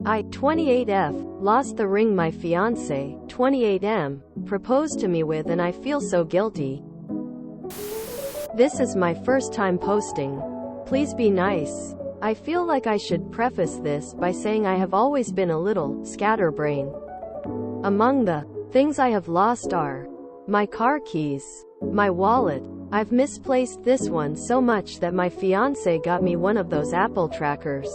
I, 28F, lost the ring my fiance, 28M, proposed to me with, and I feel so guilty. This is my first time posting. Please be nice. I feel like I should preface this by saying I have always been a little scatterbrain. Among the things I have lost are my car keys, my wallet. I've misplaced this one so much that my fiance got me one of those Apple trackers.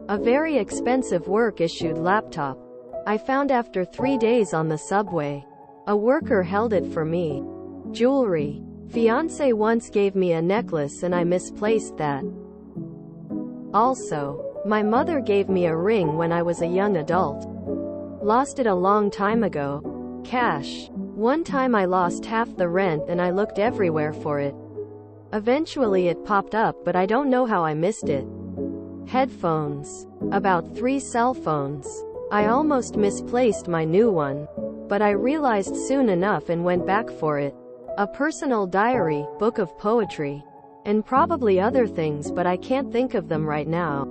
A very expensive work-issued laptop I found after 3 days on the subway. A worker held it for me. Jewelry. Fiance once gave me a necklace and I misplaced that. Also, my mother gave me a ring when I was a young adult. Lost it a long time ago. Cash. One time I lost half the rent and I looked everywhere for it. Eventually it popped up, but I don't know how I missed it. Headphones. About 3 cell phones. I almost misplaced my new one, but I realized soon enough and went back for it. A personal diary, book of poetry, and probably other things, but I can't think of them right now.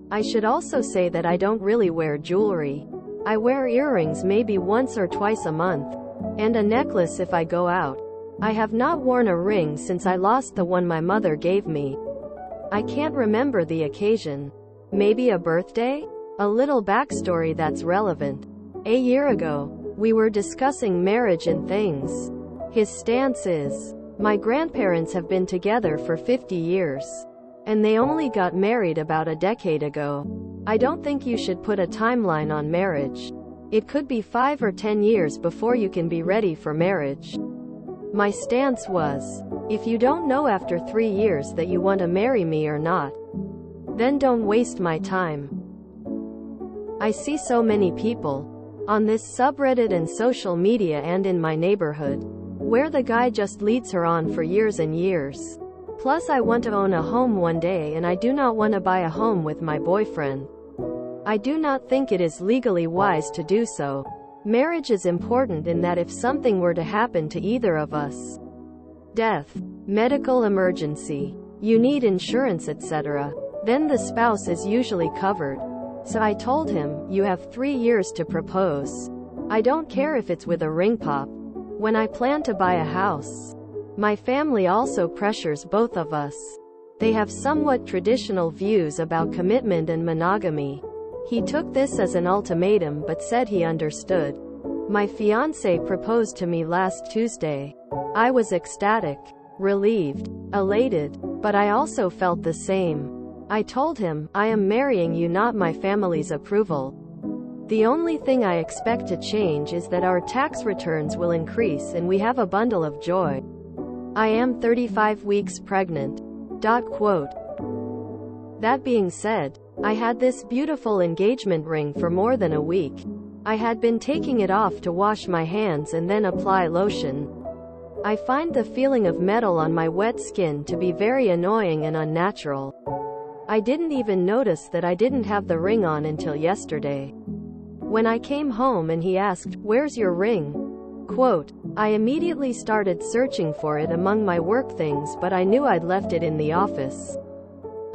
I should also say that I don't really wear jewelry. I wear earrings maybe once or twice a month, and a necklace if I go out. I have not worn a ring since I lost the one my mother gave me. I can't remember the occasion. Maybe a birthday? A little backstory that's relevant. A year ago, we were discussing marriage and things. His stance is, my grandparents have been together for 50 years. And they only got married about a decade ago. I don't think you should put a timeline on marriage. It could be 5 or 10 years before you can be ready for marriage. My stance was, if you don't know after 3 years that you want to marry me or not, then don't waste my time. I see so many people on this subreddit and social media and in my neighborhood where the guy just leads her on for years and years. Plus I want to own a home one day and I do not want to buy a home with my boyfriend. I do not think it is legally wise to do so. Marriage is important in that if something were to happen to either of us, death, medical emergency, you need insurance, etc., then the spouse is usually covered. So I told him, you have 3 years to propose. I don't care if it's with a ring pop. When I plan to buy a house, my family also pressures both of us. They have somewhat traditional views about commitment and monogamy. He took this as an ultimatum but said he understood. My fiancé proposed to me last Tuesday. I was ecstatic, relieved, elated, but I also felt the same. I told him, I am marrying you, not my family's approval. The only thing I expect to change is that our tax returns will increase and we have a bundle of joy. I am 35 weeks pregnant. Quote. That being said, I had this beautiful engagement ring for more than a week. I had been taking it off to wash my hands and then apply lotion. I find the feeling of metal on my wet skin to be very annoying and unnatural. I didn't even notice that I didn't have the ring on until yesterday. When I came home and he asked, "Where's your ring?" Quote, I immediately started searching for it among my work things, but I knew I'd left it in the office.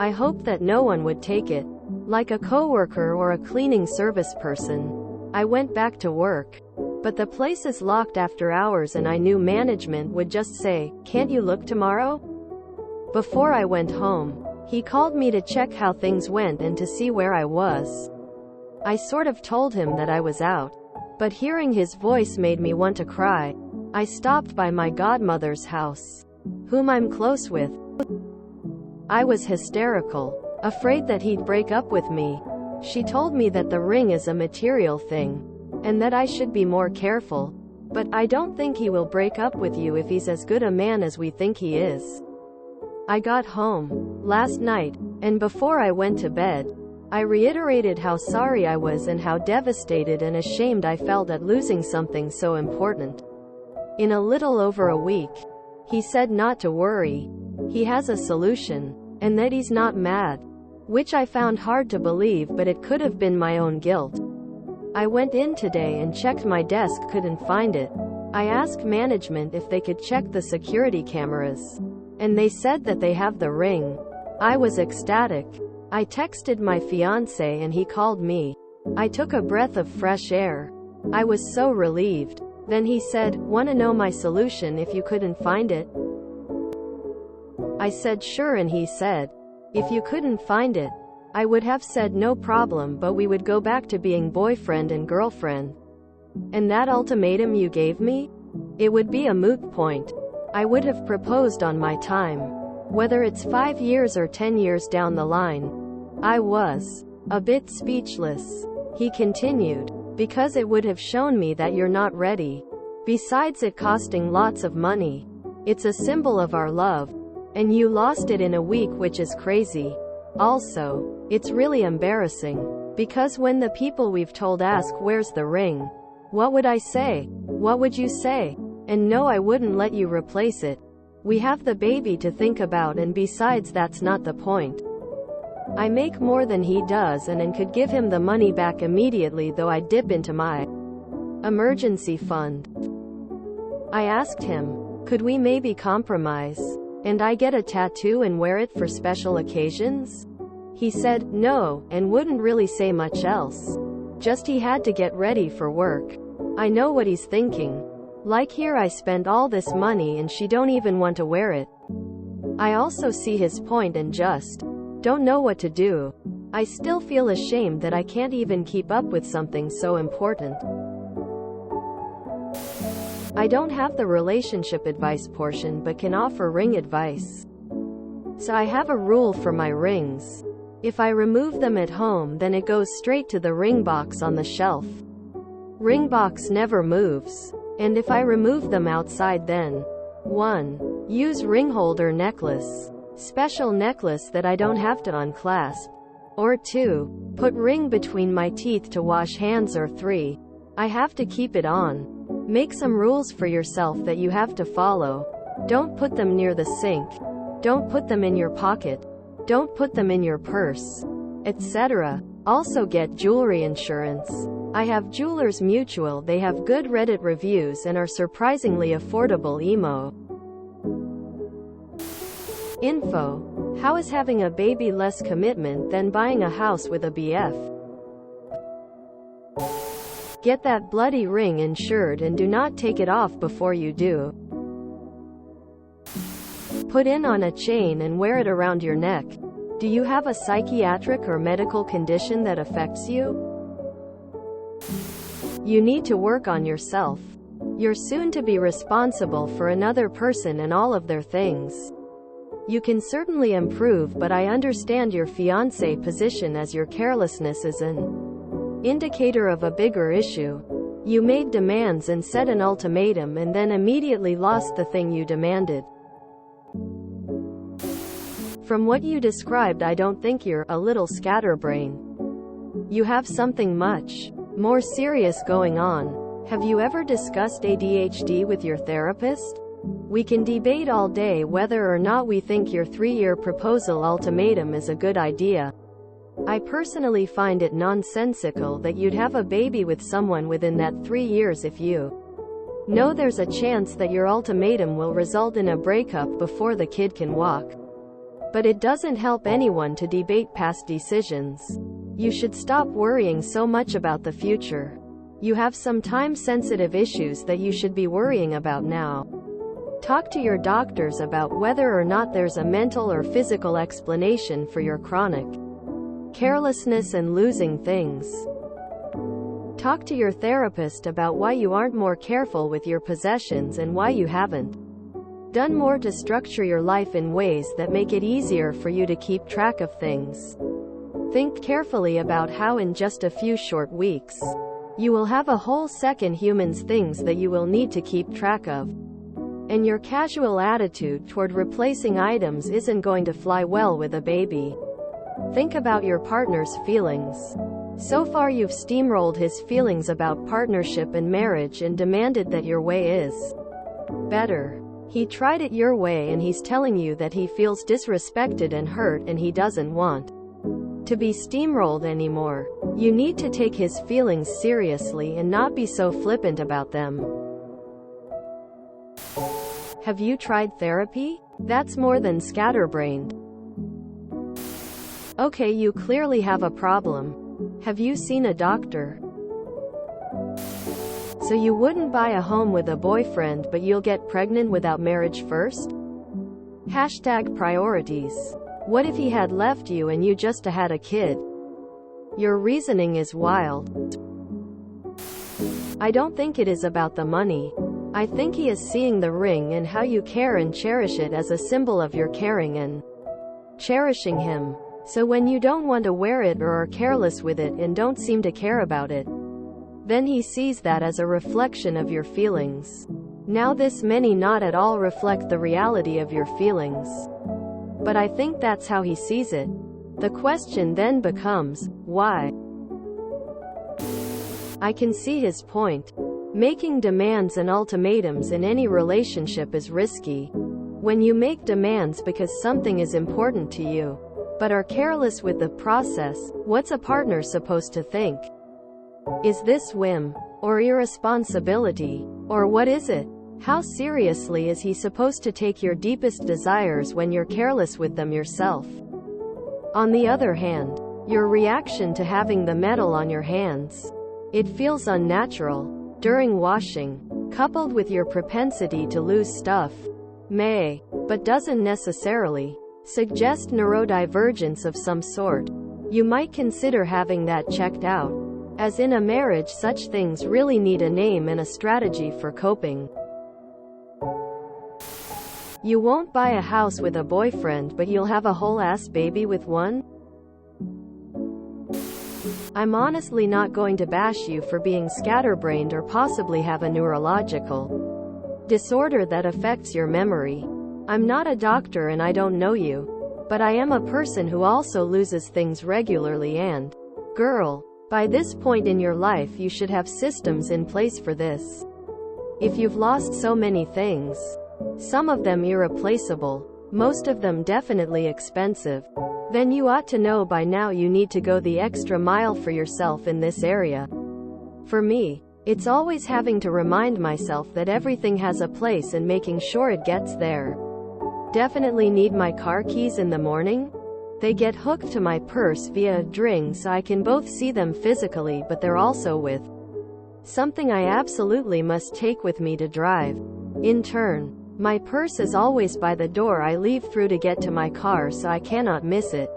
I hoped that no one would take it, like a coworker or a cleaning service person. I went back to work, but the place is locked after hours and I knew management would just say, "Can't you look tomorrow?" Before I went home, he called me to check how things went and to see where I was. I sort of told him that I was out, but hearing his voice made me want to cry. I stopped by my godmother's house, whom I'm close with. I was hysterical, afraid that he'd break up with me. She told me that the ring is a material thing, and that I should be more careful. But I don't think he will break up with you if he's as good a man as we think he is. I got home last night, and before I went to bed, I reiterated how sorry I was and how devastated and ashamed I felt at losing something so important. In a little over a week, he said not to worry. He has a solution, and that he's not mad. Which I found hard to believe, but it could have been my own guilt. I went in today and checked my desk, couldn't find it. I asked management if they could check the security cameras, and they said that they have the ring. I was ecstatic. I texted my fiancé and he called me. I took a breath of fresh air. I was so relieved. Then he said, "Wanna know my solution if you couldn't find it?" I said sure, and he said, "If you couldn't find it." I would have said no problem, but we would go back to being boyfriend and girlfriend. And that ultimatum you gave me? It would be a moot point. I would have proposed on my time. Whether it's 5 years or 10 years down the line. I was a bit speechless. He continued, "Because it would have shown me that you're not ready. Besides it costing lots of money. It's a symbol of our love. And you lost it in a week, which is crazy. Also, it's really embarrassing. Because when the people we've told ask where's the ring, what would I say? What would you say? And no, I wouldn't let you replace it. We have the baby to think about, and besides, that's not the point. I make more than he does and could give him the money back immediately, though I dip into my emergency fund." I asked him, could we maybe compromise? And I get a tattoo and wear it for special occasions? He said, no, and wouldn't really say much else. Just he had to get ready for work. I know what he's thinking. Like, here I spent all this money and she don't even want to wear it. I also see his point and just don't know what to do. I still feel ashamed that I can't even keep up with something so important. I don't have the relationship advice portion but can offer ring advice. So I have a rule for my rings. If I remove them at home, then it goes straight to the ring box on the shelf. Ring box never moves. And if I remove them outside, then 1. Use ring holder necklace. Special necklace that I don't have to unclasp. Or 2. Put ring between my teeth to wash hands. Or 3. I have to keep it on. Make some rules for yourself that you have to follow. Don't put them near the sink. Don't put them in your pocket. Don't put them in your purse, etc. Also get jewelry insurance. I have Jewelers Mutual. They have good Reddit reviews and are surprisingly affordable. Emo info. How is having a baby less commitment than buying a house with a BF? Get that bloody ring insured and do not take it off before you do. Put it on a chain and wear it around your neck. Do you have a psychiatric or medical condition that affects you? You need to work on yourself. You're soon to be responsible for another person and all of their things. You can certainly improve, but I understand your fiancé position, as your carelessness is an indicator of a bigger issue. You made demands and set an ultimatum and then immediately lost the thing you demanded. From what you described, I don't think you're a little scatterbrained. You have something much more serious going on. Have you ever discussed ADHD with your therapist? We can debate all day whether or not we think your 3-year proposal ultimatum is a good idea. I personally find it nonsensical that you'd have a baby with someone within that 3 years if you know there's a chance that your ultimatum will result in a breakup before the kid can walk. But it doesn't help anyone to debate past decisions. You should stop worrying so much about the future. You have some time-sensitive issues that you should be worrying about now. Talk to your doctors about whether or not there's a mental or physical explanation for your chronic carelessness and losing things. Talk to your therapist about why you aren't more careful with your possessions and why you haven't done more to structure your life in ways that make it easier for you to keep track of things. Think carefully about how in just a few short weeks, you will have a whole second human's things that you will need to keep track of. And your casual attitude toward replacing items isn't going to fly well with a baby. Think about your partner's feelings. So far you've steamrolled his feelings about partnership and marriage and demanded that your way is better. He tried it your way and he's telling you that he feels disrespected and hurt and he doesn't want to be steamrolled anymore. You need to take his feelings seriously and not be so flippant about them. Have you tried therapy? That's more than scatterbrained. Okay, you clearly have a problem. Have you seen a doctor? So you wouldn't buy a home with a boyfriend but you'll get pregnant without marriage first? Hashtag priorities. What if he had left you and you just had a kid? Your reasoning is wild. I don't think it is about the money. I think he is seeing the ring and how you care and cherish it as a symbol of your caring and cherishing him. So when you don't want to wear it or are careless with it and don't seem to care about it, then he sees that as a reflection of your feelings. Now this may not at all reflect the reality of your feelings, but I think that's how he sees it. The question then becomes, why? I can see his point. Making demands and ultimatums in any relationship is risky. When you make demands because something is important to you, but are careless with the process, what's a partner supposed to think? Is this whim? Or irresponsibility? Or what is it? How seriously is he supposed to take your deepest desires when you're careless with them yourself? On the other hand, your reaction to having the metal on your hands, it feels unnatural during washing, coupled with your propensity to lose stuff, may, but doesn't necessarily, suggest neurodivergence of some sort. You might consider having that checked out. As in a marriage, such things really need a name and a strategy for coping. You won't buy a house with a boyfriend but you'll have a whole-ass baby with one? I'm honestly not going to bash you for being scatterbrained or possibly have a neurological disorder that affects your memory. I'm not a doctor and I don't know you, but I am a person who also loses things regularly and, girl, by this point in your life you should have systems in place for this. If you've lost so many things, some of them irreplaceable, most of them definitely expensive, then you ought to know by now you need to go the extra mile for yourself in this area. For me, it's always having to remind myself that everything has a place and making sure it gets there. Definitely need my car keys in the morning. They get hooked to my purse via a ring so I can both see them physically, but they're also with something I absolutely must take with me to drive. In turn, my purse is always by the door I leave through to get to my car so I cannot miss it.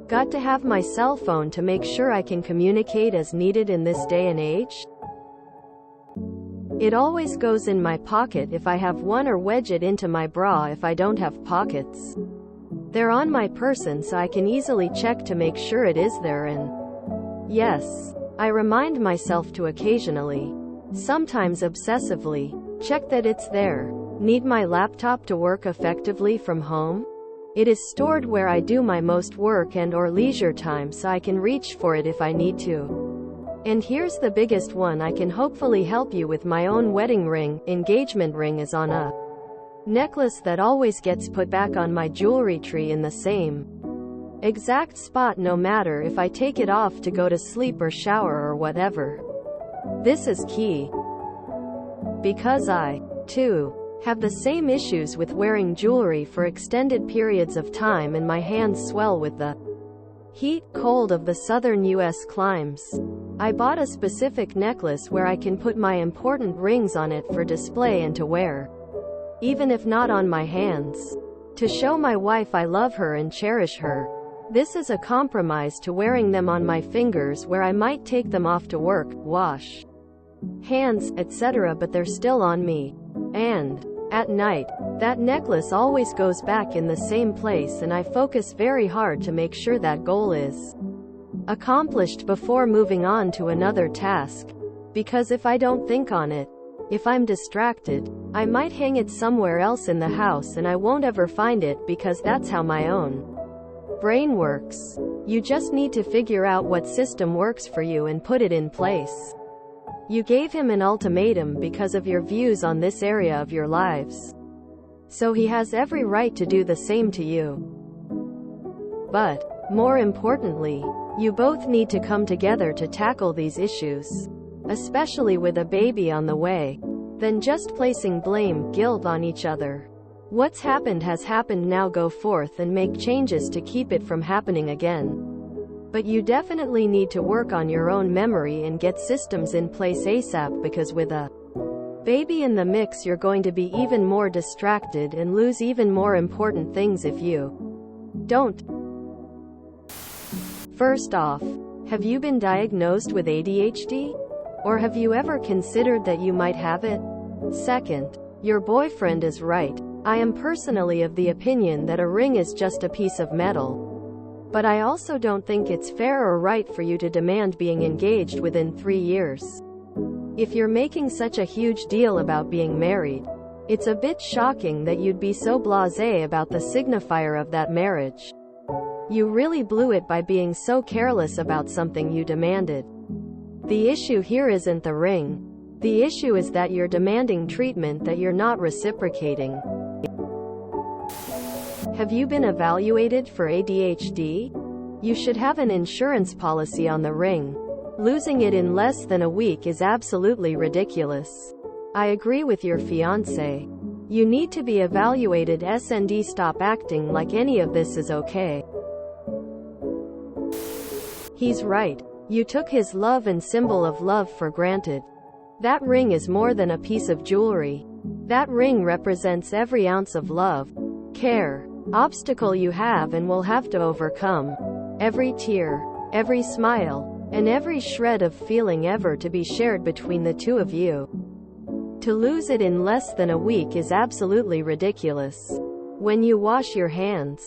Got to have my cell phone to make sure I can communicate as needed in this day and age. It always goes in my pocket if I have one or wedge it into my bra if I don't have pockets. They're on my person so I can easily check to make sure it is there and yes, I remind myself to occasionally, sometimes obsessively, check that it's there. Need my laptop to work effectively from home? It is stored where I do my most work and or leisure time so I can reach for it if I need to. And here's the biggest one I can hopefully help you with: my own wedding ring. Engagement ring is on a necklace that always gets put back on my jewelry tree in the same exact spot no matter if I take it off to go to sleep or shower or whatever. This is key because I, too, have the same issues with wearing jewelry for extended periods of time and my hands swell with the heat, cold of the southern US climes. I bought a specific necklace where I can put my important rings on it for display and to wear, even if not on my hands, to show my wife I love her and cherish her. This is a compromise to wearing them on my fingers where I might take them off to work, wash hands, etc., but they're still on me. And at night, that necklace always goes back in the same place and I focus very hard to make sure that goal is accomplished before moving on to another task. Because if I don't think on it, if I'm distracted, I might hang it somewhere else in the house and I won't ever find it because that's how my own brain works. You just need to figure out what system works for you and put it in place. You gave him an ultimatum because of your views on this area of your lives. So he has every right to do the same to you. But, more importantly, you both need to come together to tackle these issues. Especially with a baby on the way. Than just placing blame, guilt on each other. What's happened has happened, now go forth and make changes to keep it from happening again. But you definitely need to work on your own memory and get systems in place ASAP, because with a baby in the mix you're going to be even more distracted and lose even more important things if you don't. First off, have you been diagnosed with ADHD? Or have you ever considered that you might have it? Second, your boyfriend is right. I am personally of the opinion that a ring is just a piece of metal. But I also don't think it's fair or right for you to demand being engaged within 3 years. If you're making such a huge deal about being married, it's a bit shocking that you'd be so blasé about the signifier of that marriage. You really blew it by being so careless about something you demanded. The issue here isn't the ring. The issue is that you're demanding treatment that you're not reciprocating. Have you been evaluated for ADHD? You should have an insurance policy on the ring. Losing it in less than a week is absolutely ridiculous. I agree with your fiancé. You need to be evaluated and stop acting like any of this is okay. He's right. You took his love and symbol of love for granted. That ring is more than a piece of jewelry. That ring represents every ounce of love, care, obstacle you have and will have to overcome. Every tear, every smile, and every shred of feeling ever to be shared between the two of you. To lose it in less than a week is absolutely ridiculous. When you wash your hands,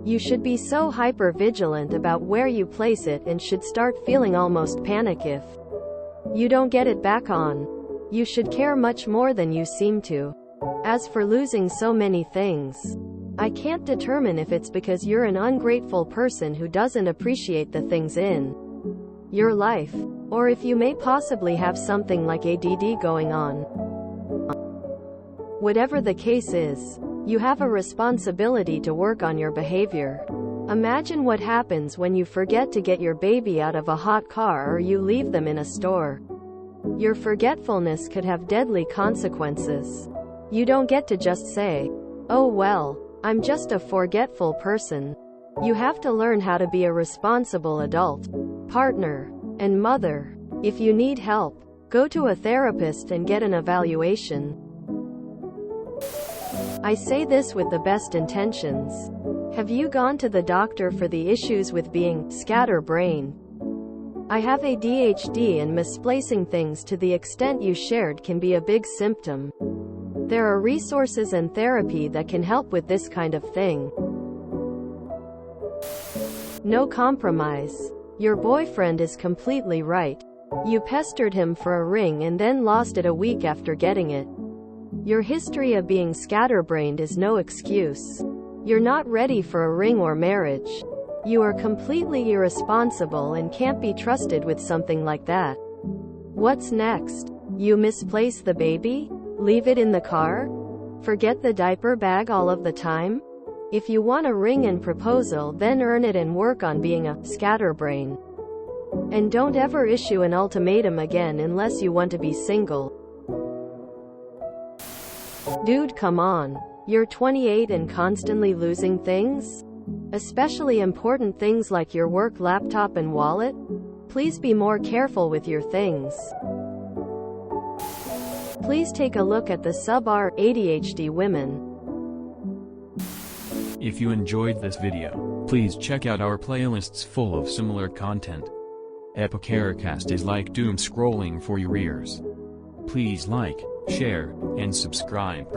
you should be so hyper-vigilant about where you place it and should start feeling almost panic if you don't get it back on. You should care much more than you seem to. As for losing so many things, I can't determine if it's because you're an ungrateful person who doesn't appreciate the things in your life, or if you may possibly have something like ADD going on. Whatever the case is, you have a responsibility to work on your behavior. Imagine what happens when you forget to get your baby out of a hot car or you leave them in a store. Your forgetfulness could have deadly consequences. You don't get to just say, "Oh well, I'm just a forgetful person." You have to learn how to be a responsible adult, partner, and mother. If you need help, go to a therapist and get an evaluation. I say this with the best intentions. Have you gone to the doctor for the issues with being scatterbrained? I have ADHD, and misplacing things to the extent you shared can be a big symptom. There are resources and therapy that can help with this kind of thing. No compromise. Your boyfriend is completely right. You pestered him for a ring and then lost it a week after getting it. Your history of being scatterbrained is no excuse. You're not ready for a ring or marriage. You are completely irresponsible and can't be trusted with something like that. What's next? You misplace the baby? Leave it in the car? Forget the diaper bag all of the time? If you want a ring and proposal, then earn it and work on being a scatterbrain. And don't ever issue an ultimatum again unless you want to be single. Dude, come on. You're 28 and constantly losing things? Especially important things like your work laptop and wallet? Please be more careful with your things. Please take a look at the sub-R ADHD women. If you enjoyed this video, please check out our playlists full of similar content. Epicaricast is like doom scrolling for your ears. Please like, share, and subscribe.